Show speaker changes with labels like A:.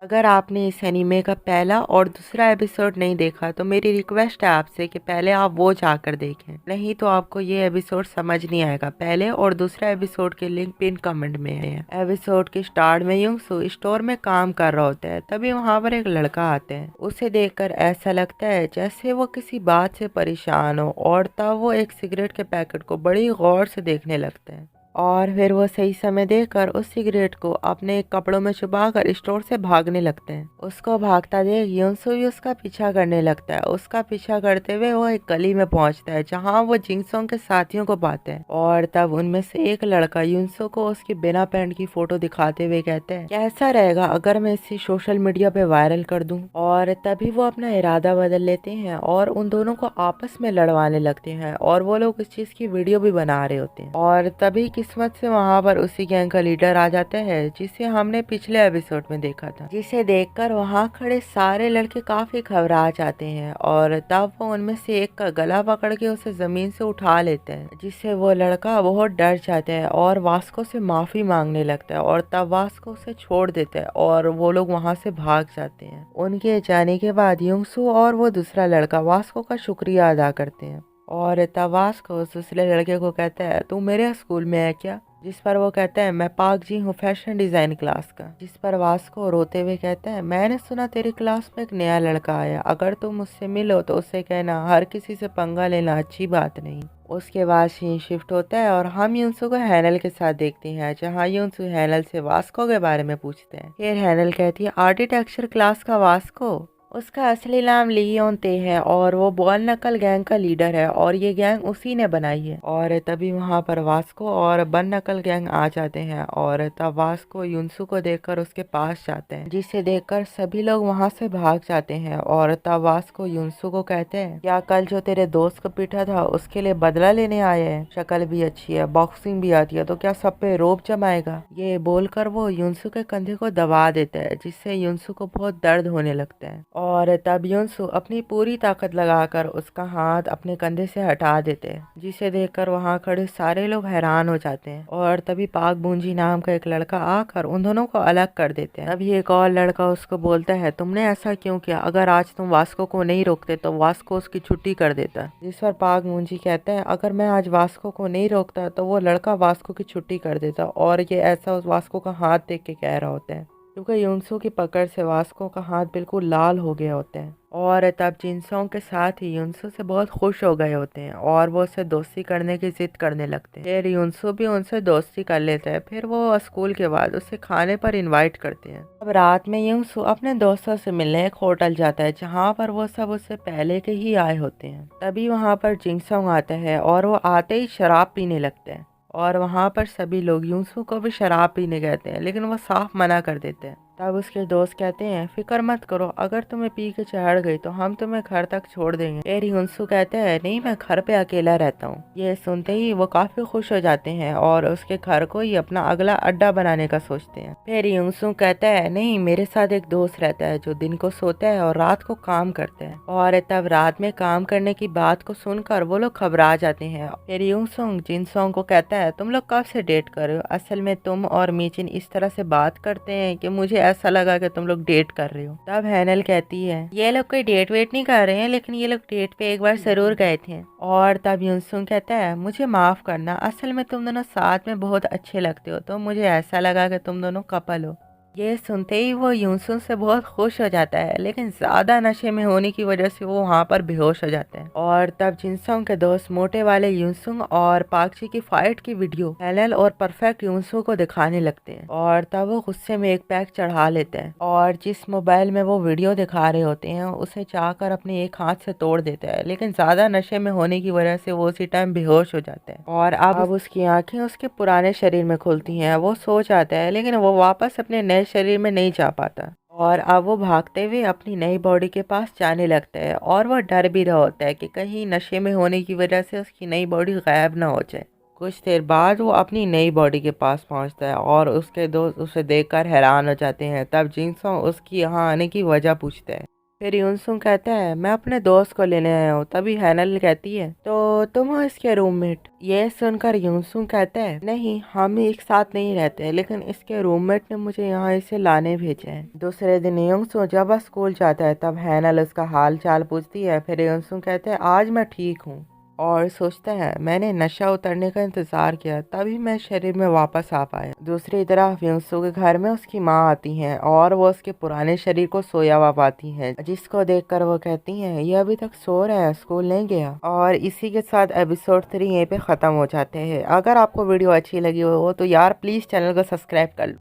A: अगर आपने इस एनीमे का पहला और दूसरा एपिसोड नहीं देखा तो मेरी रिक्वेस्ट है आपसे कि पहले आप वो जाकर देखें, नहीं तो आपको ये एपिसोड समझ नहीं आएगा। पहले और दूसरा एपिसोड के लिंक पिन कमेंट में है। एपिसोड के स्टार्ट में यूंसू स्टोर में काम कर रहा होता है, तभी वहाँ पर एक लड़का आता है। उसे देखकर ऐसा लगता है जैसे वो किसी बात से परेशान हो, और तब वो एक सिगरेट के पैकेट को बड़ी गौर से देखने लगता है। और फिर वो सही समय देखकर उस सिगरेट को अपने कपड़ों में छुपाकर स्टोर से भागने लगते हैं। उसको भागता देख युनसु भी उसका पीछा करने लगता है। उसका पीछा करते हुए वो एक गली में पहुंचता है जहां वो जिंगसोंग के साथियों को पाते हैं। और तब उनमें से एक लड़का युनसु को उसकी बिना पैंट की फोटो दिखाते हुए कहते हैं, कैसा रहेगा अगर मैं इसे सोशल मीडिया पे वायरल कर दूं। और तभी वो अपना इरादा बदल लेते हैं और उन दोनों को आपस में लड़वाने लगते हैं, और वो लोग इस चीज की वीडियो भी बना रहे होते हैं। और तभी किस्मत से वहां पर उसी गैंग का लीडर आ जाता है जिसे हमने पिछले एपिसोड में देखा था, जिसे देखकर वहां खड़े सारे लड़के काफी घबरा जाते हैं। और तब वो उनमें से एक का गला पकड़ के उसे जमीन से उठा लेते हैं, जिससे वो लड़का बहुत डर जाता है और वास्को से माफी मांगने लगता है। और तब वास्को उसे छोड़ देता है और वो लोग वहां से भाग जाते हैं। उनके जाने के बाद युंगसू और वो दूसरा लड़का वास्को का शुक्रिया अदा करते हैं। और तब वास्को उस दूसरे लड़के को कहता है, तू मेरे स्कूल में है क्या? जिस पर वो कहता है, मैं पाक जी हूँ फैशन डिजाइन क्लास का। जिस पर वास्को रोते हुए कहता है, मैंने सुना तेरी क्लास में एक नया लड़का आया, अगर तुम उससे मिलो तो उससे कहना हर किसी से पंगा लेना अच्छी बात नहीं। उसके बाद सीन शिफ्ट होता है और हम यूनसू को हैनल के साथ देखते हैं, जहाँ यूनसू हैनल से वास्को के बारे में पूछते हैं। फिर हैनल कहती है, आर्किटेक्चर क्लास का वास्को? उसका असली नाम लियोन ते है और वो बॉल नकल गैंग का लीडर है, और ये गैंग उसी ने बनाई है। और तभी वहाँ पर वास्को और बन नकल गैंग आ जाते हैं, और तब वास्को युनसू को देखकर उसके पास जाते हैं, जिसे देखकर सभी लोग वहाँ से भाग जाते हैं। और तब वास्को युनसू को कहते हैं, क्या कल जो तेरे दोस्त को पीटा था उसके लिए बदला लेने आए हैं? शक्ल भी अच्छी है, बॉक्सिंग भी आती है, तो क्या सब पे रोब जमाएगा? ये बोलकर वो युनसू के कंधे को दबा देता है, जिससे युनसू को बहुत दर्द होने लगता है। और तब युनसू अपनी पूरी ताकत लगाकर उसका हाथ अपने कंधे से हटा देते हैं, जिसे देखकर वहां खड़े सारे लोग हैरान हो जाते हैं। और तभी पाक बूंजी नाम का एक लड़का आकर उन दोनों को अलग कर देते हैं। तभी एक और लड़का उसको बोलता है, तुमने ऐसा क्यों किया? अगर आज तुम वास्को को नहीं रोकते तो वास्को उसकी छुट्टी कर देता। जिस पर पाक बूंजी कहता है, अगर मैं आज वास्को को नहीं रोकता तो वो लड़का वास्को की छुट्टी कर देता। और ये ऐसा उस वास्को का हाथ देख के कह रहा होता है, क्योंकि युनसू की पकड़ से वास्को का हाथ बिल्कुल लाल हो गया होता है। और तब जिनसोंग के साथ ही युनसू से बहुत खुश हो गए होते हैं और वो उससे दोस्ती करने की जिद करने लगते हैं। फिर युनसू भी उनसे दोस्ती कर लेता है। फिर वो स्कूल के बाद उसे खाने पर इनवाइट करते हैं। अब रात में युनसू अपने दोस्तों से मिलने एक होटल जाता है, जहाँ पर वो सब उससे पहले के ही आए होते हैं। तभी वहाँ पर जिनसोंग आता है और वो आते ही शराब पीने लगते हैं। और वहाँ पर सभी लोग यूसुफ को भी शराब पीने कहते हैं, लेकिन वो साफ मना कर देते हैं। तब उसके दोस्त कहते हैं, फिक्र मत करो, अगर तुम्हें पी के चढ़ गई तो हम तुम्हें घर तक छोड़ देंगे। फिर यूसुफ कहते हैं, नहीं, मैं घर पे अकेला रहता हूँ। ये सुनते ही वो काफी खुश हो जाते हैं और उसके घर को ही अपना अगला अड्डा बनाने का सोचते हैं। फिर यूसुफ कहता है, नहीं, मेरे साथ एक दोस्त रहता है जो दिन को सोता है और रात को काम करता है। और तब रात में काम करने की बात को सुनकर वो लोग घबरा जाते हैं। फिर यूसुफ जिनसोंग को कहता है, तुम लोग कब से डेट कर रहे हो? असल में तुम और मीचिन इस तरह से बात करते हैं कि मुझे ऐसा लगा कि तुम लोग डेट कर रहे हो। तब हैनल कहती है, ये लोग कोई डेट वेट नहीं कर रहे हैं, लेकिन ये लोग डेट पे एक बार जरूर गए थे। और तब युनसुंग कहता है, मुझे माफ करना, असल में तुम दोनों साथ में बहुत अच्छे लगते हो, तो मुझे ऐसा लगा कि तुम दोनों कपल हो। ये सुनते ही वो युनसुंग से बहुत खुश हो जाता है, लेकिन ज्यादा नशे में होने की वजह से वो वहाँ पर बेहोश हो जाते हैं। और तब जिनसोंग के दोस्त मोटे वाले युनसुंग और पाकची की फाइट की वीडियो हैनल और परफेक्ट युनसुंग को दिखाने लगते हैं। और तब वो गुस्से में एक पैक चढ़ा लेते हैं और जिस मोबाइल में वो वीडियो दिखा रहे होते हैं उसे चाहकर अपने एक हाथ से तोड़ देते हैं, लेकिन ज्यादा नशे में होने की वजह से वो उसी टाइम बेहोश हो जाता है। और अब उसकी आंखें उसके पुराने शरीर में खुलती हैं। वो सो जाता है, लेकिन वो वापस अपने नए शरीर में नहीं जा पाता। और अब वो भागते हुए अपनी नई बॉडी के पास जाने लगता है, और वो डर भी रहा होता है कि कहीं नशे में होने की वजह से उसकी नई बॉडी गायब ना हो जाए। कुछ देर बाद वो अपनी नई बॉडी के पास पहुंचता है और उसके दोस्त उसे देखकर हैरान हो जाते हैं। तब जिनसोंग उसकी यहाँ आने की वजह पूछता है। फिर यूनसुंग कहता है मैं अपने दोस्त को लेने आया हूँ। तभी हैनल कहती है तो तुम हो इसके रूममेट। ये सुनकर यूनसुंग कहता है नहीं, हम एक साथ नहीं रहते, लेकिन इसके रूममेट ने मुझे यहाँ इसे लाने भेजा है। दूसरे दिन यूनसुंग जब स्कूल जाता है तब हैनल उसका हाल चाल पूछती है। फिर यूनसुंग कहते हैं आज मैं ठीक हूँ और सोचता है मैंने नशा उतरने का इंतजार किया तभी मैं शरीर में वापस आ पाया। दूसरी तरफ युनसू के घर में उसकी माँ आती हैं और वो उसके पुराने शरीर को सोया हुआ पाती हैं, जिसको देखकर वो कहती हैं ये अभी तक सो रहा है, स्कूल नहीं गया। और इसी के साथ एपिसोड 3 यहीं पे खत्म हो जाते हैं। अगर आपको वीडियो अच्छी लगी हो तो यार प्लीज चैनल को सब्सक्राइब कर लो।